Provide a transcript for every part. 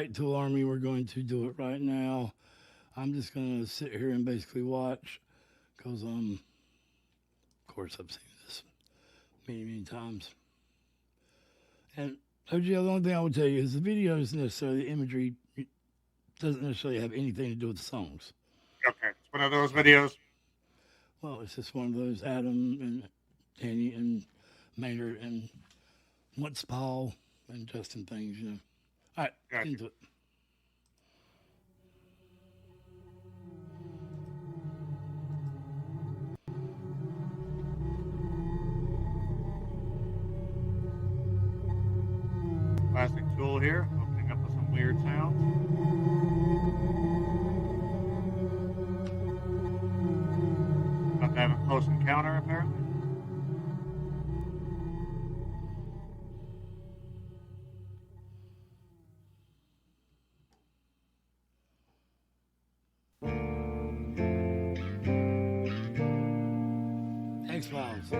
like to alarm me, we're going to do it right now. I'm just going to sit here and basically watch because, of course, I've seen this many, many times. And OG, the only thing I would tell you is the video isn't necessarily the imagery doesn't necessarily have anything to do with the songs. Okay, it's one of those videos. Well, it's just one of those Adam and Danny and Maynard and what's Paul and Justin things, you know. All right, Gotcha. into it. Classic Tool here, opening up with some weird sounds. About to have a close encounter, apparently. X Files.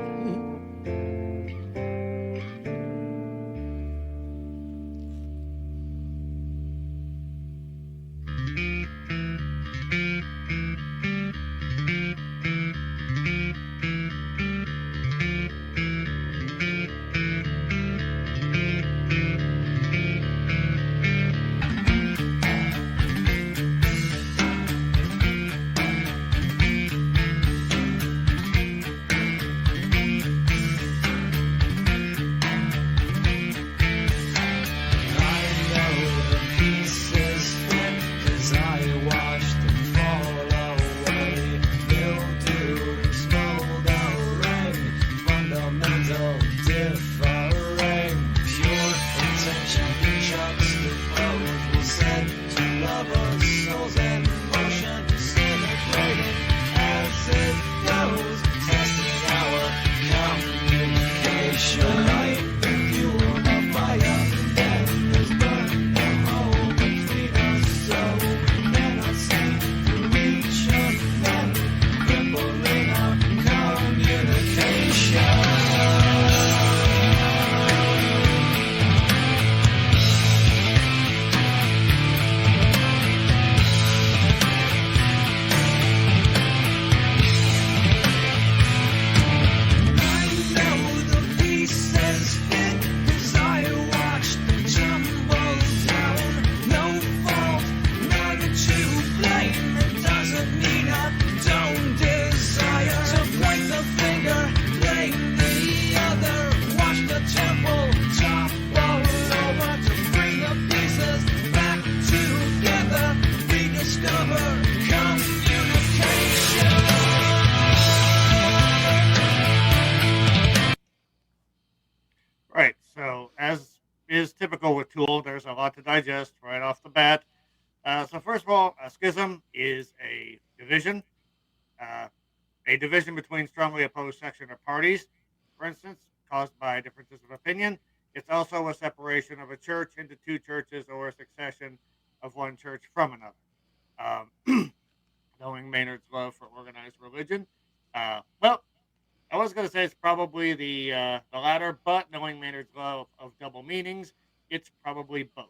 Right, so as is typical with Tool, there's a lot to digest right off the bat. So first of all, a schism is uh, a division between strongly opposed section or parties, for instance, caused by differences of opinion. It's also a separation of a church into two churches or a succession of one church from another. Knowing Maynard's love for organized religion. Well, I was going to say it's probably the latter, but knowing Maynard's love of double meanings, it's probably both.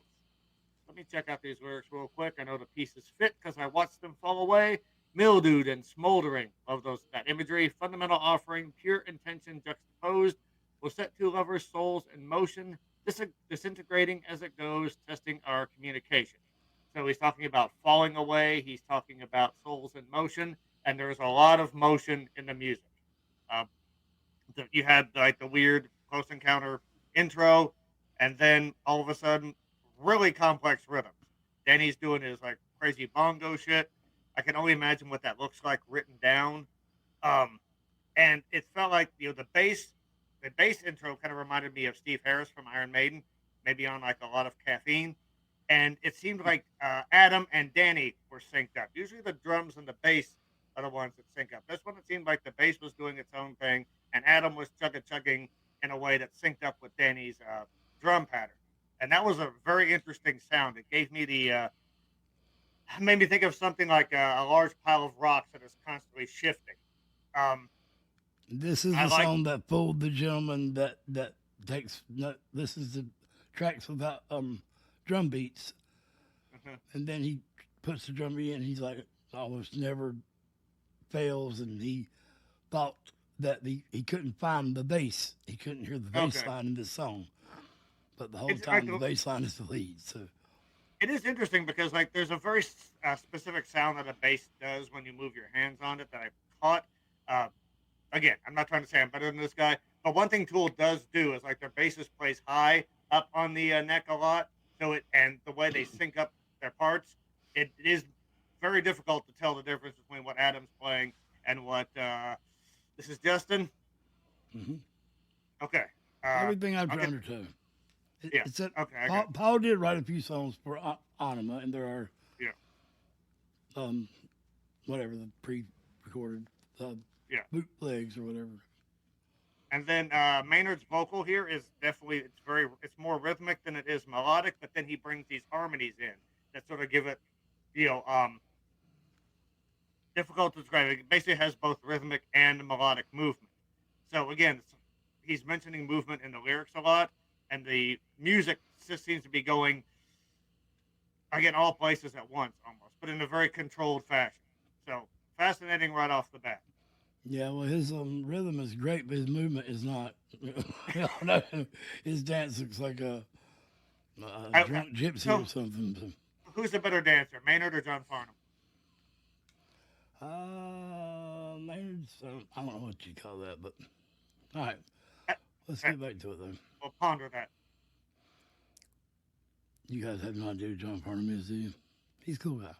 Let me check out these lyrics real quick. I know the pieces fit because I watched them fall away. Mildewed and smoldering. Love those that imagery. Fundamental offering, pure intention juxtaposed. Will set two lovers' souls in motion, disintegrating as it goes, testing our communication. So he's talking about falling away. He's talking about souls in motion, and there's a lot of motion in the music. Uh, you had like the weird close encounter intro, and then all of a sudden, really complex rhythms. Danny's doing his like crazy bongo shit. I can only imagine what that looks like written down. Um, and it felt like the bass intro kind of reminded me of Steve Harris from Iron Maiden, maybe on like a lot of caffeine. And it seemed like Adam and Danny were synced up. Usually the drums and the bass are the ones that sync up. This one, it seemed like the bass was doing its own thing, and Adam was chugging in a way that synced up with Danny's drum pattern. And that was a very interesting sound. It gave me the made me think of something like a large pile of rocks that is constantly shifting. Um, This is I the like song that fooled the gentleman that takes. No, this is the tracks without drum beats. and then he puts the drum beat in. He's like almost never fails, and he thought that he couldn't find the bass. He couldn't hear the bass line in this song, but the whole time the bass line is the lead. So it is interesting because like there's a very specific sound that a bass does when you move your hands on it that I caught. Again, I'm not trying to say I'm better than this guy, but one thing Tool does do is like their bassist plays high up on the neck a lot, so and the way they sync up their parts, it is very difficult to tell the difference between what Adam's playing and what this is Justin. Mm-hmm. Okay. Everything I've undertook. Yeah. Okay. Paul did write a few songs for Anima, and there are whatever the pre-recorded bootlegs or whatever. And then Maynard's vocal here is definitely it's more rhythmic than it is melodic, but then he brings these harmonies in that sort of give it, difficult to describe. It basically has both rhythmic and melodic movement. So again, he's mentioning movement in the lyrics a lot, and the music just seems to be going, again, all places at once almost, but in a very controlled fashion. So fascinating right off the bat. Yeah, well, his rhythm is great, but his movement is not. His dance looks like a drunk gypsy or something. So. Who's the better dancer, Maynard or John Farnham? Maynard's, I don't know what you call that, but all right. Let's get back to it, though. We'll ponder that. You guys have no idea who John Farnham is, do you? He's a cool guy.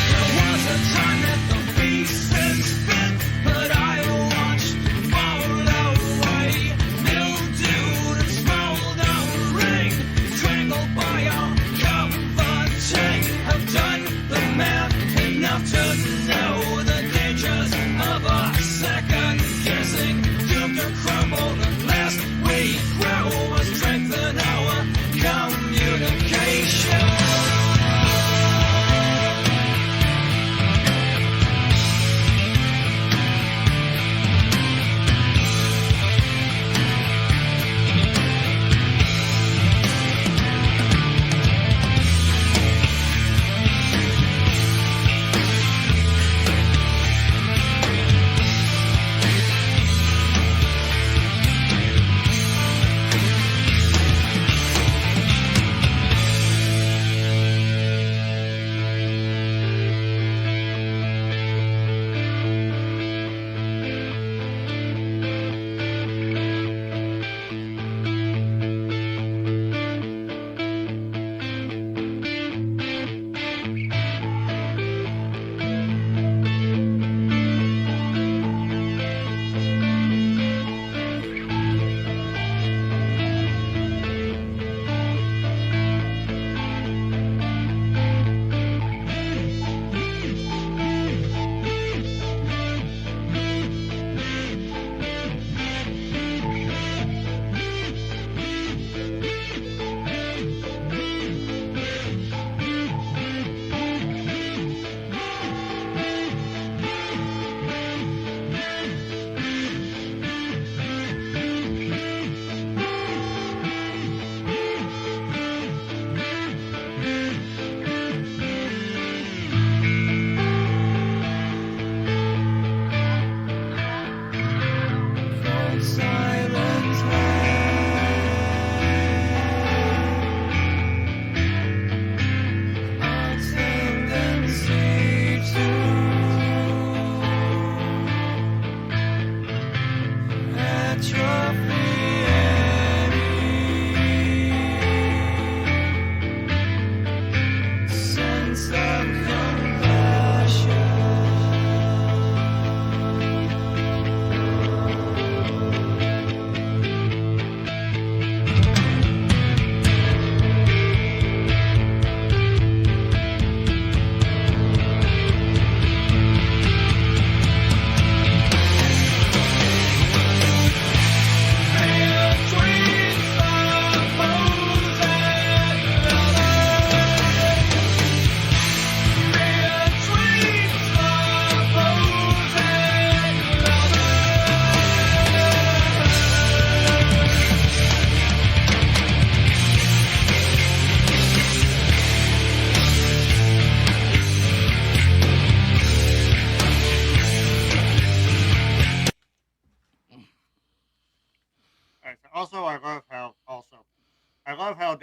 There was a time that the beast said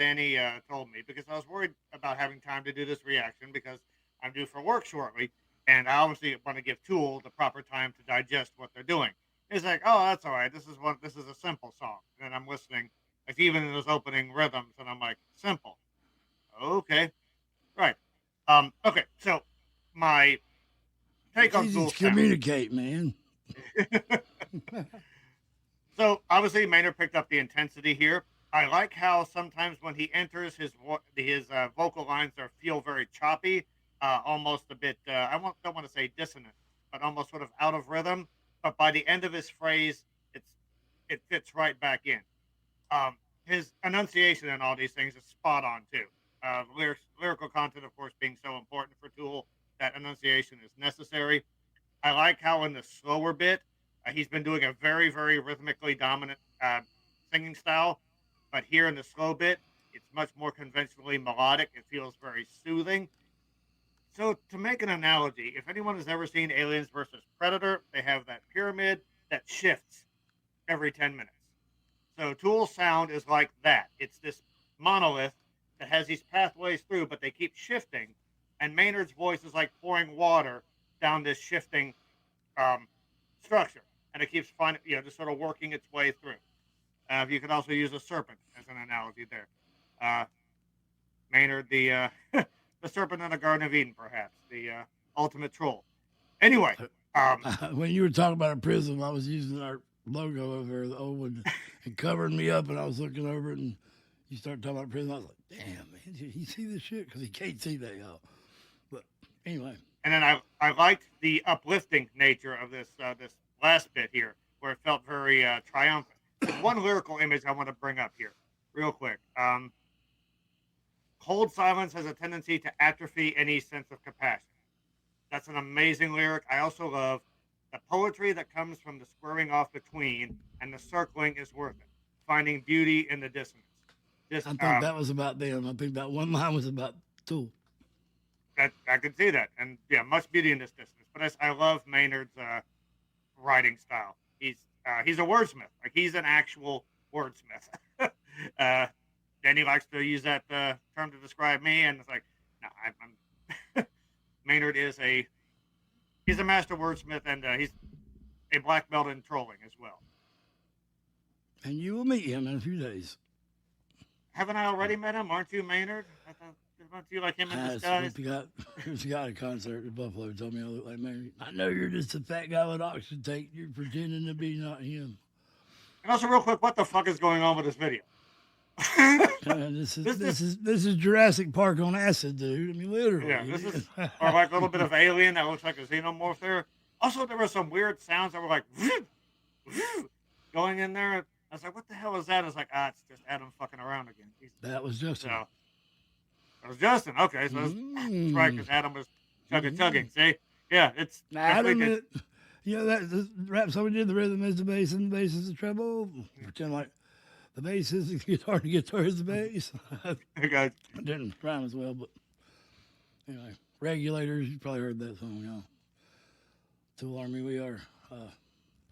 Danny told me, because I was worried about having time to do this reaction because I'm due for work shortly, and I obviously want to give Tool the proper time to digest what they're doing. He's like, "Oh, that's all right. This is a simple song." And then I'm listening, like even in those opening rhythms, and I'm like, "Simple, okay, right." Okay, so my take It's on easy Tool to sound. communicate, man. So obviously Maynard picked up the intensity here. I like how sometimes when he enters, his vocal lines feel very choppy, almost a bit. Don't want to say dissonant, but almost sort of out of rhythm. But by the end of his phrase, it's it fits right back in. His enunciation and all these things is spot on too. Lyrical content, of course, being so important for Tool, that enunciation is necessary. I like how in the slower bit, he's been doing a very, very rhythmically dominant singing style, but here in the slow bit, it's much more conventionally melodic. It feels very soothing. So, to make an analogy, if anyone has ever seen Aliens versus Predator, they have that pyramid that shifts every 10 minutes. So, Tool's sound is like that. It's this monolith that has these pathways through, but they keep shifting. And Maynard's voice is like pouring water down this shifting um, structure, and it keeps finding, just sort of working its way through. You can also use a serpent as an analogy there. Uh, Maynard, the the serpent in the Garden of Eden, perhaps the ultimate troll. Anyway, um, When you were talking about a prism, I was using our logo over there, the old one, and covering me up, and I was looking over it, and you started talking about prism. I was like, damn, man, did he see this shit? Because he can't see that, y'all. But anyway. and then I liked the uplifting nature of this last bit here, where it felt very triumphant. There's one lyrical image I want to bring up here, real quick. Cold silence has a tendency to atrophy any sense of compassion. That's an amazing lyric. I also love the poetry that comes from the squaring off between and the circling is worth it. Finding beauty in the dissonance. This I think that was about them. I think that one line was about Tool. that I could see that, and yeah, much beauty in this distance. But I love Maynard's writing style. He's a wordsmith. Like he's an actual wordsmith. uh, Danny likes to use that term to describe me, and it's like, no, I'm Maynard he's a master wordsmith, and he's a black belt in trolling as well. And you will meet him in a few days. Haven't I already met him? Aren't you Maynard? Aren't you like him in disguise? There's a guy at a concert in Buffalo told me I look like Mary. I know you're just a fat guy with oxygen tank. You're pretending to be not him. And also, real quick, what the fuck is going on with this video? This is Jurassic Park on acid, dude. I mean, literally. Yeah, this is or like a little bit of Alien that looks like a xenomorph there. Also, there were some weird sounds that were like going in there. I was like, what the hell is that? I was like, it's just Adam fucking around again. That was Justin. So, that was Justin. Okay, so that's right, because Adam was tugging. See? Yeah, it's Adam, that the rap song we did, the rhythm is the bass and the bass is the treble. Pretend like the bass is the guitar and the guitar is the bass. Okay. It didn't rhyme as well, but anyway. Regulators, you probably heard that song, y'all. Tool Army, we are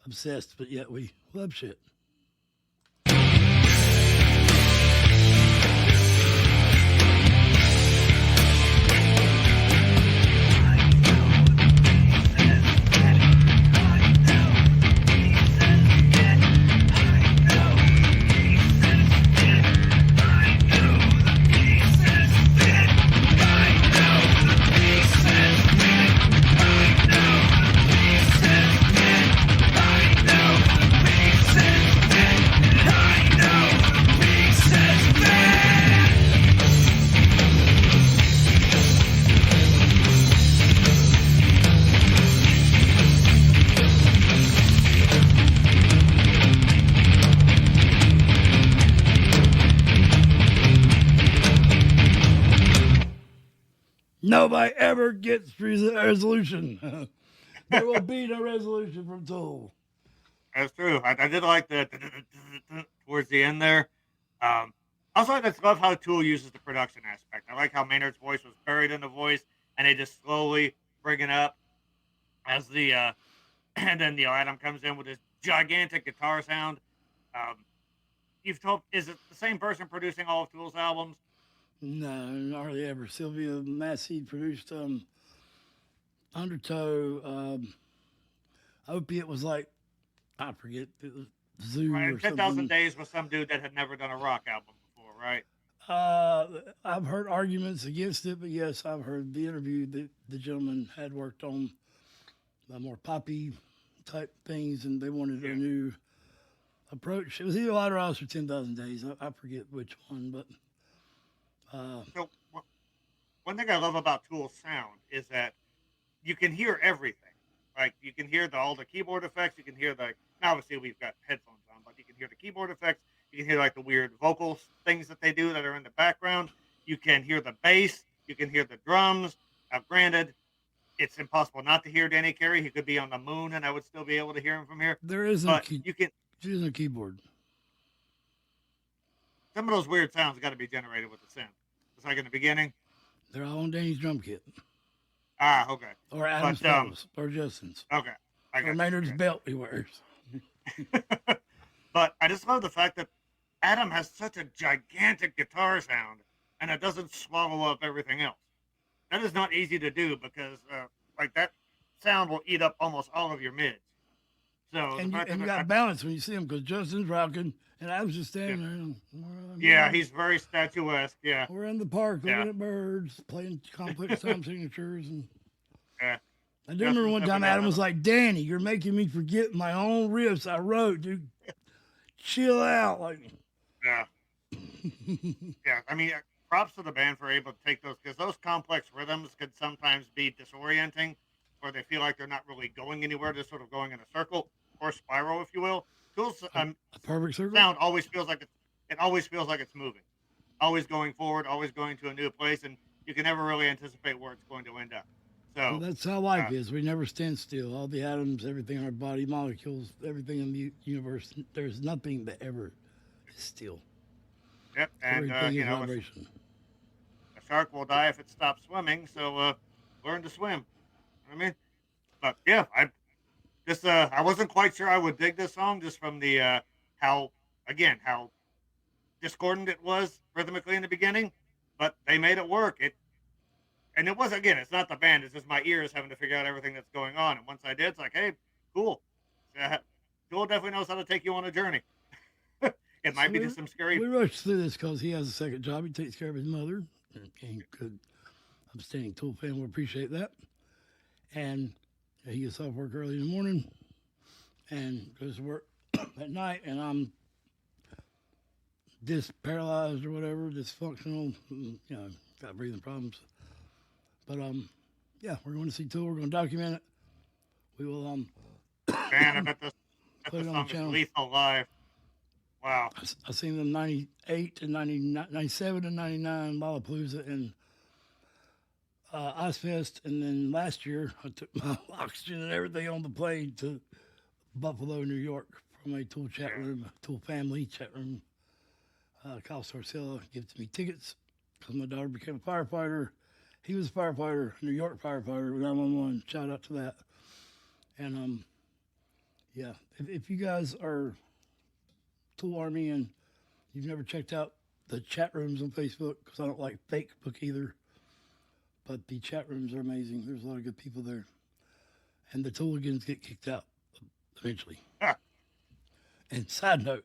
obsessed, but yet we love shit. Nobody ever gets resolution. There will be no resolution from Tool. That's true. I did like the towards the end there. Also, I just love how Tool uses the production aspect. I like how Maynard's voice was buried in the voice, and they just slowly bring it up as and then Adam comes in with this gigantic guitar sound. you've told, is it the same person producing all of Tool's albums? No, hardly ever. Sylvia Massey produced Undertow. Opiate was like, I forget, it was Right, Zoo or and 10,000 something. Days was some dude that had never done a rock album before, right? I've heard arguments against it, but yes, I've heard the interview that the gentleman had worked on the more poppy type things, and they wanted a Yeah. new approach. It was either Lighthouse or 10,000 Days. I forget which one, but So one thing I love about Tool's sound is that you can hear everything. Like you can hear all the keyboard effects. You can hear the, now obviously we've got headphones on, but you can hear the keyboard effects. You can hear like the weird vocal things that they do that are in the background. You can hear the bass. You can hear the drums. Now, granted, it's impossible not to hear Danny Carey. He could be on the moon, and I would still be able to hear him from here. there is no But key. you can, There's no keyboard. some of those weird sounds got to be generated with the synth. It's like in the beginning. They're all on Danny's drum kit, Ah, okay. or Adam's But pedals, or Justin's, okay, I or got Maynard's you. belt he wears. Okay. But I just love the fact that Adam has such a gigantic guitar sound, and it doesn't swallow up everything else. That is not easy to do because, like that sound will eat up almost all of your mids. So the And fact you that, got balance when you see him because Justin's rocking and Adam's just yeah, standing there. yeah, he's very statuesque. Yeah, We're in the park yeah, looking at birds, playing complex time signatures, and yeah. I do remember Justin's one time definitely got Adam another. was like, "Danny, you're making me forget my own riffs I wrote, dude. Chill out." Like, Yeah, yeah. I mean, props to the band for able to take those because those complex rhythms could sometimes be disorienting, or they feel like they're not really going anywhere, just sort of going in a circle or spiral, if you will. Tools a perfect circle. sound always feels like it always feels like it's moving, always going forward, always going to a new place, and you can never really anticipate where it's going to end up. Well, So, that's how life uh, is. We never stand still. All the atoms, everything in our body, molecules, everything in the universe, there's nothing that ever is still. yep, and Everything is you know, vibration. a shark will die if it stops swimming. So, learn to swim. You know what I mean, but yeah, I wasn't quite sure I would dig this song just from the how how discordant it was rhythmically in the beginning, but they made it work. And it was, again, it's not the band, it's just my ears having to figure out everything that's going on. And once I did, it's like, hey, cool. Uh, Joel definitely knows how to take you on a journey. It So might be just some scary. we rushed through this because he has a second job. He takes care of his mother. And good, upstanding Tool fan will appreciate that. And he gets off work early in the morning and goes to work at night. And I'm paralyzed or whatever, dysfunctional. Got breathing problems. But yeah, we're going to see Tool. We're going to document it. We will Man, bet put this it on the song is channel. lethal live. Wow. I seen them 98 and 97 and 99 Lollapalooza and Ozfest, and then last year I took my oxygen and everything on the plane to Buffalo, New York, from a Tool chat Yeah. room, Tool family chat room. Kyle Sarcella gifted me tickets because my daughter became a firefighter. He was a firefighter, New York firefighter, 911. Shout out to that. And yeah, if you guys are Tool Army and you've never checked out the chat rooms on Facebook, because I don't like fake book either, but the chat rooms are amazing. There's a lot of good people there. And the Tooligans get kicked out eventually. And side note,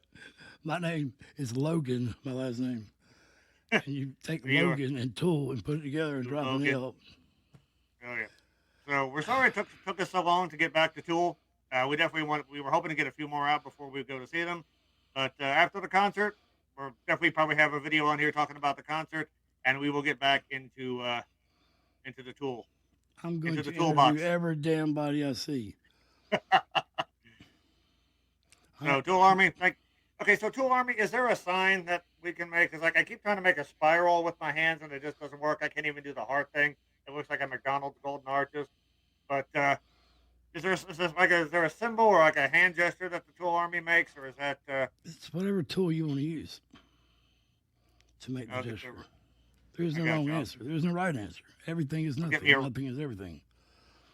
my name is Logan, my last name. And you take You Logan and Tool and put it together and drop an Logan. L. Oh yeah. So we're sorry it took us so long to get back to Tool. We were hoping to get a few more out before we go to see them, but after the concert, we'll definitely probably have a video on here talking about the concert, and we will get back into the Tool I'm going into to the interview toolbox. every damn body I see. I, So Tool Army, like, okay, so Tool Army, is there a sign that we can make? Because like I keep trying to make a spiral with my hands and it just doesn't work. I can't even do the heart thing. It looks like a McDonald's Golden Arches. But is there a symbol or like a hand gesture that the Tool Army makes, or is that it's whatever tool you want to use to make the okay? gesture. There's I no got wrong you. answer. There's no right answer. Everything is I'll get nothing. me a Nothing is everything.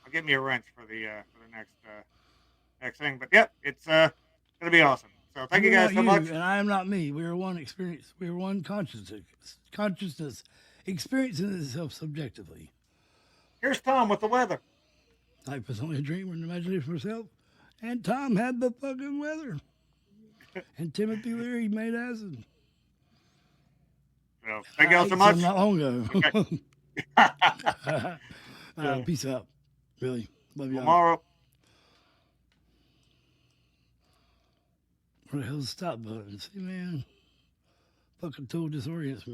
I'll get me a wrench for the next thing. But yeah, it's gonna be awesome. So thank you guys so much. And I am not me. We are one experience. We are one consciousness. Consciousness experiencing itself subjectively. Here's Tom with the weather. Life is only a dream or an imagination for myself. And Tom had the fucking weather. And Timothy Leary made acid. So, thank you all so much. Not long ago. Okay. Peace out. Really. Love you. Tomorrow. Where the hell's the stop button? See, man. Fucking total disorients me.